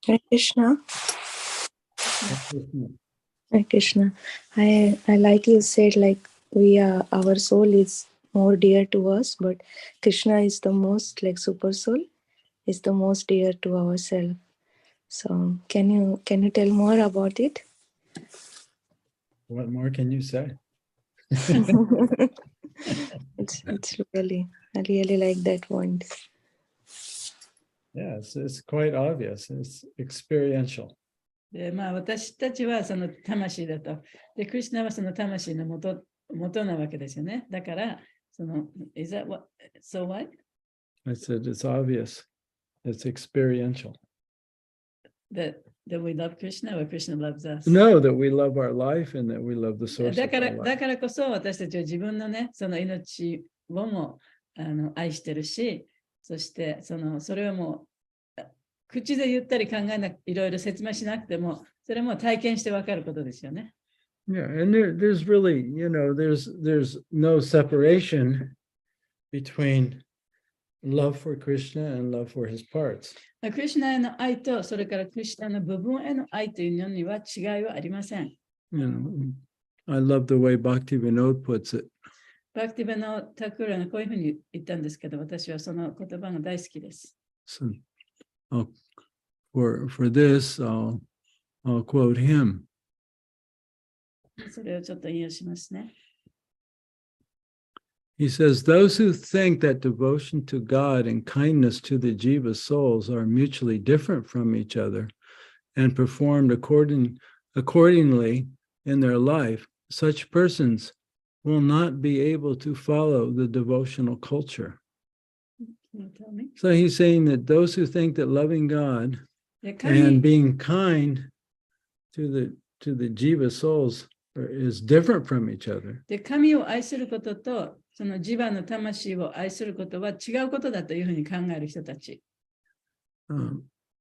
Hare Krishna. Hare Krishna. I like you said, like our soul is more dear to us, but Krishna is the most, like super soul is the most dear to ourselves. So can you tell more about it? What more can you say? It's really, I really like that point. Yeah, it's quite obvious. It's experiential. で、まあ私たちはその魂だと。で、クリシュナはその魂の元なわけですよね。だから、is that what, so what? I said it's obvious. It's experiential. That we love Krishna or Krishna loves us? No, that we love our life and that we love the source だ of か our ら、 life. だからこそ私たちは自分のね、その命をも愛してるし、そしてそれはもう口で言ったり考えなくいろいろ説明しなくても、それも体験してわかることですよね。Yeah, and there's really, there's no separation between love for Krishna and love for his parts. クリシュナへの愛と、それからクリシュナの部分への愛というのには違いはありません。I love the way Bhakti Vinod puts it. バクティベのタクラがこういうふうに言ったんですけど、私はその言葉が大好きです。So, for this, I'll quote him. それをちょっと引用しますね。He says, those who think that devotion to God and kindness to the jiva souls are mutually different from each other and performed accordingly in their life, such persons will not be able to follow the devotional culture. Can you tell me? So he's saying that those who think that loving God で and being kind to the jiva souls is different from each other. 神を愛することと、そのジバの魂を愛することは違うことだというふうに考える人たち。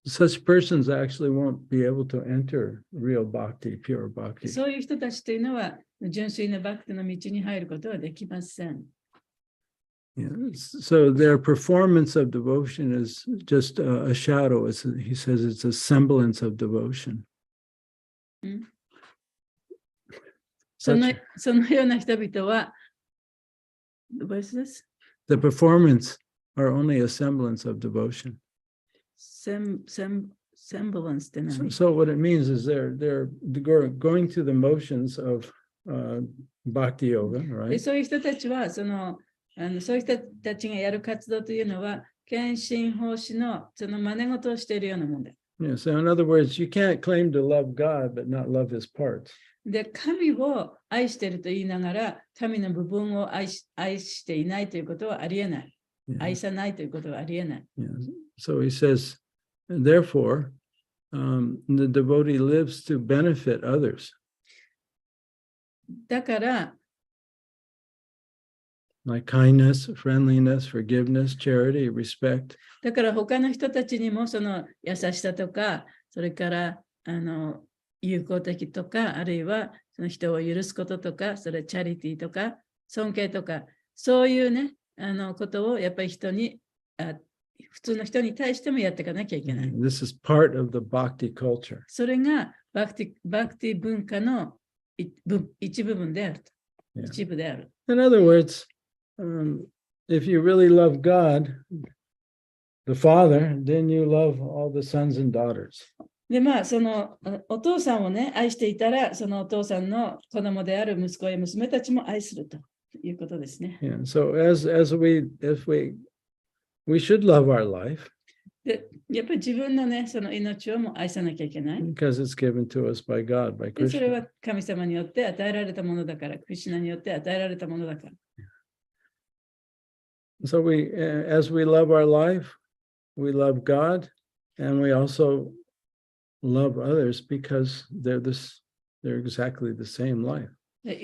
Such persons actually won't be able to enter real bhakti, pure bhakti. そういう人たちというのは、純粋なバクテの道に入ることはできません。Yeah. So their performance of devotion is just a shadow. He says it's a semblance of devotion. そのような人々は、What is this? The performance are only a semblance of devotion. Semblance って何？ So what it means is they're going through the motions of bhakti yoga, で right? そういう人たちはそういう人たちがやる活動というのは、献身奉仕のその真似事をしているようなもんで。Yeah, so in other words, you can't claim to love God but not love his parts. で、神を愛していると言いながら、神の部分を愛していないということはありえない。Yeah. 愛さないということはありえない。Yeah. So he says, therefore, the devotee lives to benefit others. だから、Like kindness, friendliness, forgiveness, charity, respect. だから他の人たちにもその優しさとか、それから友好的とか、あるいはその人を許すこととか、それチャリティーとか、尊敬とか、そういうね、ことをやっぱり普通の人に対してもやっていかなきゃいけない。This is part of the bhakti culture. それがバクティ文化の一部分であると。Yeah. 一部である。In other words, if you really love God, the Father, then you love all the sons and daughters. で、そのお父さんをね、愛していたら、そのお父さんの子供である息子や娘たちも愛するということですね。Yeah. So we should love our life で、やっぱり自分のね、その命をも愛さなきゃいけない。 because it's given to us by God, by で、それ Krishna. は神様によって与えられたものだから、クリシュナによって与えられたものだから。So as we love our life, we love God, and we also love others because they're exactly the same life. で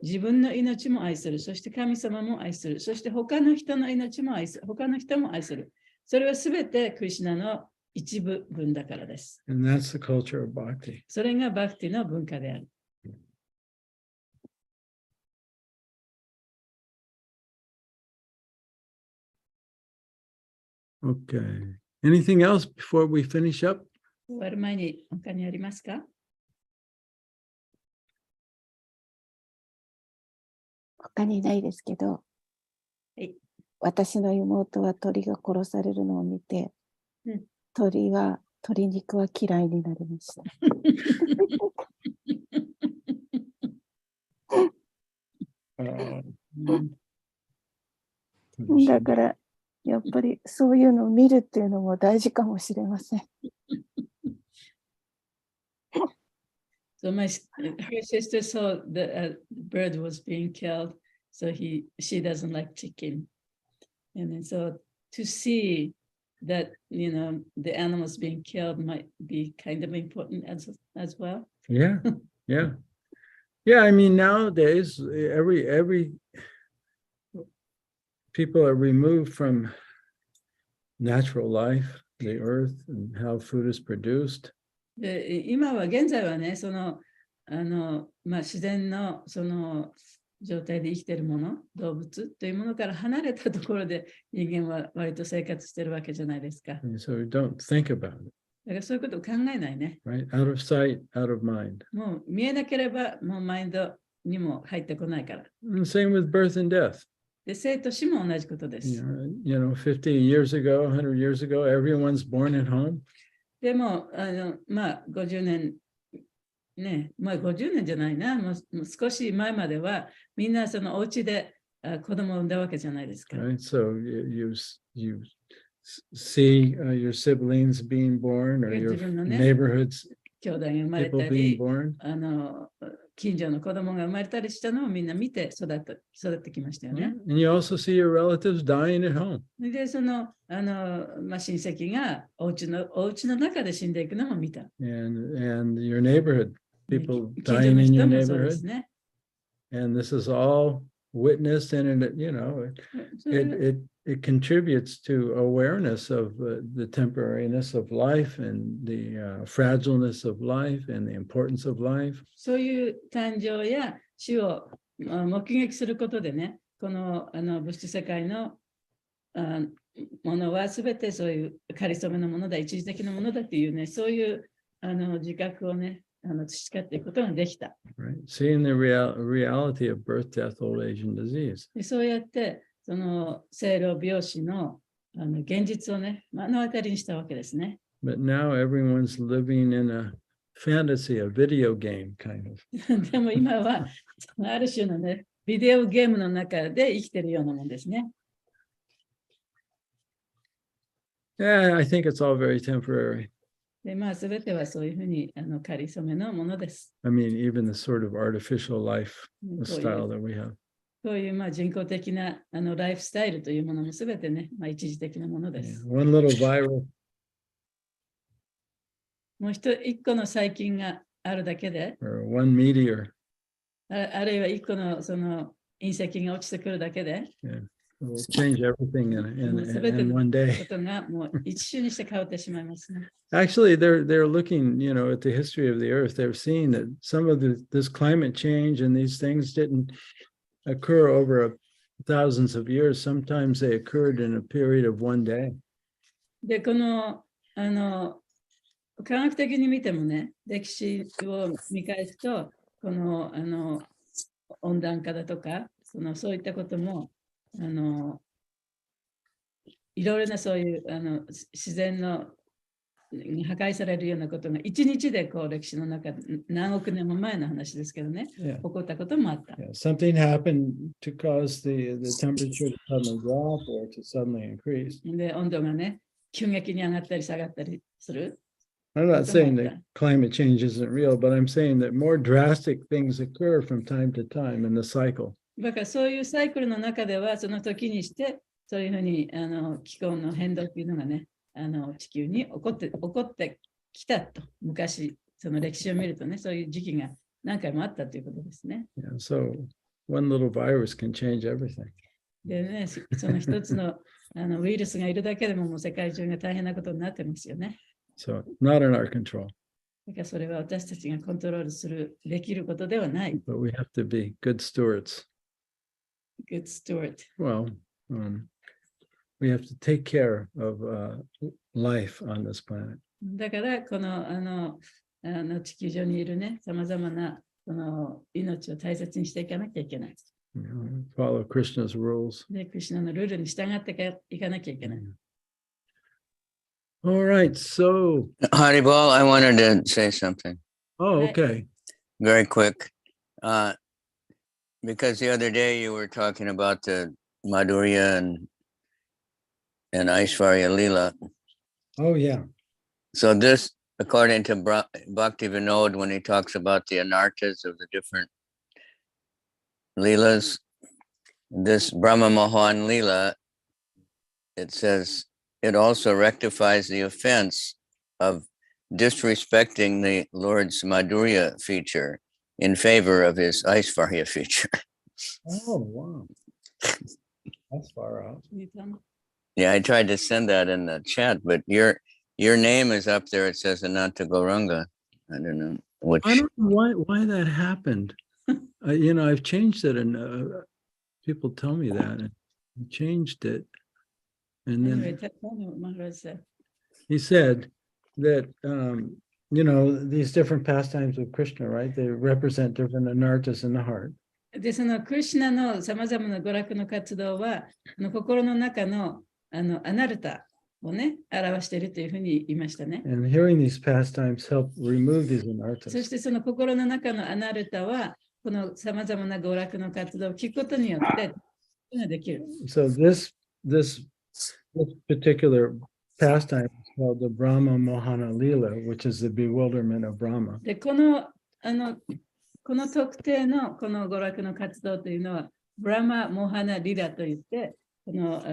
自分の命も愛する、そして神様も愛する、そして他の人の命も愛する、他の人も愛する。それはすべてクリシュナの一部分だからです。And that's the culture of bhakti. それがバクティの文化である。Okay. Anything else before we finish up? 終わる前に他にありますか？他にないですけど、はい。私の妹は鳥が殺されるのを見て、鶏肉は嫌いになりました。だからやっぱりそういうのを見るっていうのも大事かもしれません。So her sister saw the bird was being killed. so she doesn't like chicken. And then so to see that, the animals being killed might be kind of important as well. Yeah, yeah. Yeah, I mean, nowadays, every people are removed from natural life, the earth, and how food is produced. で、今は現在はね、自然の状態で生きているもの、動物というものから離れたところで人間は割と生活してるわけじゃないですか。だ And so we don't think about it, からそういうことを考えないね。 right? Out of sight, out of mind. もう見えなければもうマインドにも入ってこないから。 And same with birth and death. で、生と死も同じことで You す。 know, 50 years ago, 100 years ago, everyone's born at home. でも、50年、ね、50年じゃないな、もう少し前までは、みんなそのお家で子供を産んだわけじゃないですか。 Right, so you see your siblings being born, or your neighborhoods 兄弟が生まれ people た being り、 born. 近所の子供が生まれたりしたのをみんな見て育ってきましたよね。 And you also see your relatives dying at home. で、親戚がお家の中で死んでいくのも見た。 And your neighborhood, people 近所 dying の in 人 your もそうです neighborhood. ね。 And this is all witnessed, and it contributes to awareness of the temporariness of life, and the fragileness of life, and the importance of life. そういう誕生や死を目撃することでね、この物質世界のものはすべてそういう仮初めのものだ、一時的なものだっていうね、そういう自覚をね、培っていくことができた。 Right? Seeing the reality of birth, death, old age, and disease. でそうやって、生老病死の現実をね、目の当たりにしたわけですね。 But now everyone's living in a fantasy, a video game kind of. でも今は、ある種のね、ビデオゲームの中で生きてるようなもんですね。 Yeah, I think it's all very temporary. で、すべてはそういうふうに仮初めのものです。 I mean, even the sort of artificial life こういう style that we have. こういう人工的なライフスタイルというものもすべてね、一時的なもので Yeah. す。 One little viral もう一個の細菌があるだけで、 or one meteor あるいは一個の隕石が落ちてくるだけで、 will change everything in すべて one の day. ことがもう一瞬にして変わってしまいますね。 Actually, they're looking, at the history of the earth. They're seeing that some of this climate change and these things didn't occur over thousands of years. Sometimes they occurred in a period of one day. で、この科学的に見てもね、歴史を見返すと、この温暖化だとか、そういったこともいろいろなそういう自然の破壊されるようなことが一日で歴史の中で何億年も前の話ですけどね、 Yeah. 起こったこともあった。 Yeah, something happened to cause the temperature to suddenly drop or to suddenly increase. で、温度がね、急激に上がったり下がったりする。 I'm not saying that climate change isn't real, but I'm saying that more drastic things occur from time to time in the cycle. だからそういうサイクルの中では、その時にして、そういうふうに気候の変動っていうのがね、地球に起こってきたと、昔、その歴史を見るとね、そういう時期が何回もあったということですね。 Yeah, so one little virus can change everything. でね、その一つのウイルスがいるだけでも、もう世界中が大変なことになってますよね。 So not in our control, だからそれは私たちがコントロールできることではない。 but we have to be good stewards. Good steward. Well, we have to take care of life on this planet. だからこの地球上にいるね、さまざまなその命を大切にしていかなきゃいけない。Follow Krishna's rules. で、クリシュナのルールに従っていかなきゃいけない。All right, so, Haribol, I wanted to say something okay. very quick. Because the other day you were talking about the Madhurya and Aishwarya Leela. Oh, yeah. So this, according to Bhakti Vinod, when he talks about the anarthas of the different Leelas, this Brahma Mohan Leela, it says it also rectifies the offense of disrespecting the Lord's Madhurya feature in favor of his Aishvarya feature. Oh, wow. That's far out. Yeah, I tried to send that in the chat, but your name is up there. It says Ananta Gauranga. I don't know which. I don't know why that happened. I've changed it, and people tell me that. And I changed it. And Anyway, then tell me what Maharaj said. he said that, these different pastimes of Krishna, right? They represent different anarthas in the heart. で、そのクリシュナのさまざまな娯楽の活動は、心の中のアナルタをね、表しているというふうに言いましたね。 And hearing these pastimes help remove these そ anarthas. してその心の中のアナルタは、このさまざまな娯楽の活動を聞くことによってできる。So this particular pastime is called the Brahma Mohana Leela, which is the bewilderment of Brahma. で、この特定のこの娯楽の活動というのは、ブラマ・モハナ・リラといって、この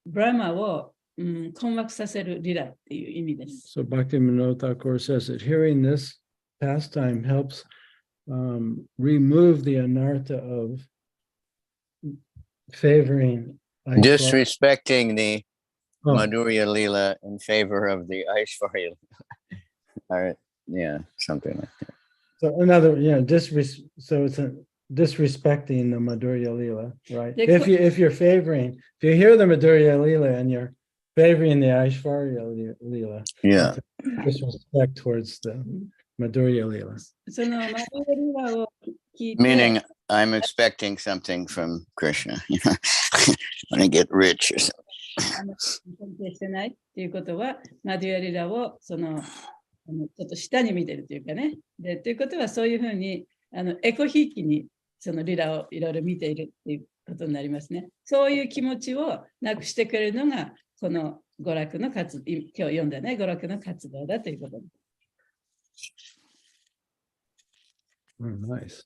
ブラマを、困惑させるリラっていう意味です。So Bhaktivinoda Thakur says that hearing this pastime helps remove the anartha of favoring Disrespecting the Oh. Madhurya Leela in favor of the Aishvarya. Or, yeah, something like that. So so it's disrespecting the Madhurya Leela, right? They If could- you hear the Madhurya Leela and you're favoring the Aishvarya Leela, Yeah. disrespect towards the Madhurya Leela. そのマドゥリラを聞いて、 Meaning I'm expecting something from Krishna. When I get rich or something. 尊敬してないっていうことは、マドゥリラをちょっと下に見てるというかね。で、ということは、そういうふうにエコひいきにそのリラをいろいろ見ているっていうことになりますね。そういう気持ちをなくしてくれるのが、この娯楽の活動、今日読んだね、娯楽の活動だということです。Oh, nice.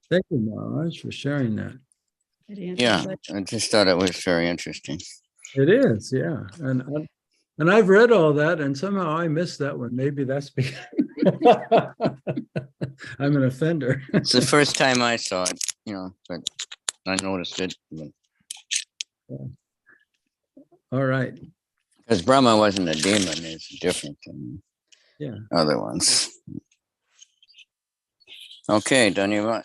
Thank you, Maharaj, for sharing that. Yeah, I just thought it was very interesting. It is, yeah. And I've read all that, and somehow I missed that one. Maybe that's because I'm an offender. It's the first time I saw it, but I noticed it. All right. Because Brahma wasn't a demon, it's different than other ones. Okay, Dhanyavad.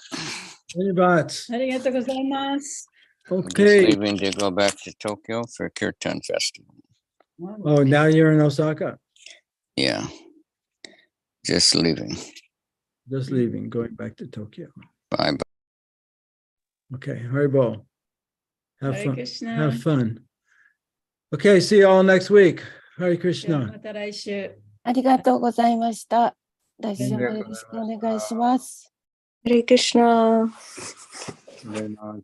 Any thoughts? ありがとうございます。 We're just Okay. leaving to go back to Tokyo for Kirtan Festival. Oh, now you're in Osaka. Yeah. Just leaving. Just leaving, going back to Tokyo. Bye bye. Okay, Haribo. Have Hare fun. Krishna. Have fun. Okay, see you all next week. Hare では Krishna. また来週。ありがとうございました。来週もよろしくお願いします。Hare Krishna. Very much.